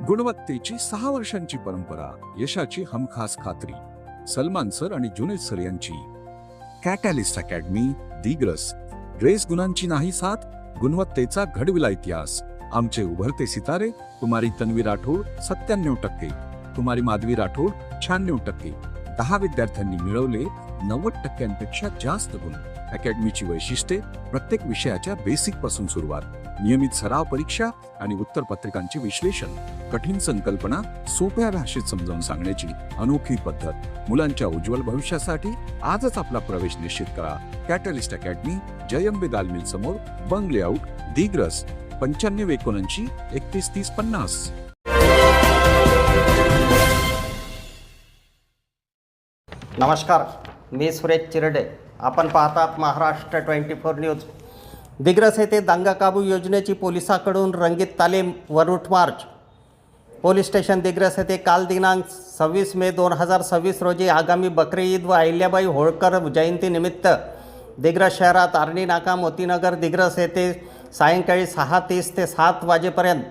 गुणवत्तेची 6 वर्षांची परंपरा, यशाची हमखास खात्री. सलमान सर आणि जुनेद सर यांची कॅटॅलिस्ट अकॅडमी, दिग्रस. ड्रेस गुणांची नाही साथ, गुणवत्तेचा घडविला इतिहास. आमचे उभरते सितारे कुमारी तन्वी राठोड 97%, कुमारी माधवी राठोड 96%. 10 विद्यार्थ्यांनी मिळवले 90% जास्त गुण. अकॅडमीची वैशिष्ट्ये: प्रत्येक विषयाच्या बेसिक पासून सुरुवात, नियमित सराव परीक्षा आणि उत्तरपत्रिकांचे विश्लेषण, कठीण संकल्पना सोप्या भाषेत समजावून सांगण्याची अनोखी पद्धत. मुलांच्या उज्ज्वल भविष्यासाठी आजच आपला प्रवेश निश्चित करा. कॅटॅलिस्ट अकॅडमी, जयंबे दालमिल समोर, बंग लेआउट, दिग्रस. 9579 313050. नमस्कार, मी सुरेश चिरडे. आपण पाहतात महाराष्ट्र 24 न्यूज. दिग्रस येथे दंगा काबू योजनेची पोलिसांकडून रंगीत तालीम व route march. Police station Digras येथे काल दिनांक 26 मे 2026 रोजी आगामी बकरी ईद व अहिल्याबाई होळकर जयंतीनिमित्त दिग्रस शहरात आर्णी नाका, मोतीनगर, दिग्रस येथे सायंकाळी 6:30 ते 7 वाजेपर्यंत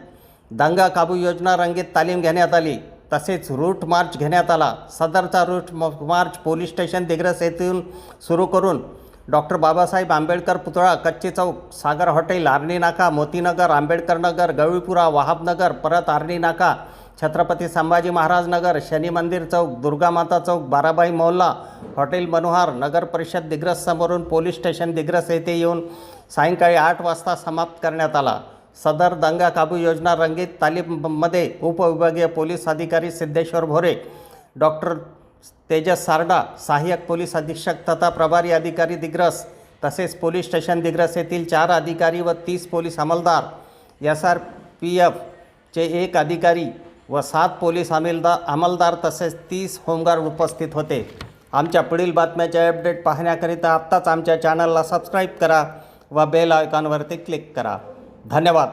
दंगा काबू योजना रंगीत तालीम घेण्यात आली. तसेच रूट मार्च घेण्यात आला. सदरचा route march police station Digras येथून सुरू करून डॉक्टर बाबासाहेब आंबेडकर पुतळा, कच्ची चौक, सागर हॉटेल, आर्णी नाका, मोतीनगर, आंबेडकर नगर, गवळीपुरा, वहाबनगर, परत आर्णी नाका, छत्रपती संभाजी महाराज नगर, शनी मंदिर चौक, दुर्गा माता चौक, बाराभाई मोहल्ला, हॉटेल मनोहर, नगर परिषद दिग्रस समोरून पोलीस स्टेशन दिग्रस येथे येऊन सायंकाळी 8 वाजता समाप्त करण्यात आला. सदर दंगा काबू योजना रंगीत तालीममध्ये उपविभागीय पोलीस अधिकारी सिद्धेश्वर भोरे, डॉक्टर तेजस सारडा, सहाय्यक पोलीस अधीक्षक तथा प्रभारी अधिकारी दिग्रस, तसेच पोलीस स्टेशन दिग्रस येथील 4 अधिकारी व 30 पोलीस अंमलदार, SRPFचे 1 अधिकारी व 7 पोलीस अंमलदार तसेच 30 होमगार्ड उपस्थित होते. आमच्या पुढील बातम्याचे अपडेट पाहण्याकरिता आत्ताच आमच्या चॅनलला सबस्क्राईब करा व बेल आयकॉनवरती क्लिक करा. धन्यवाद.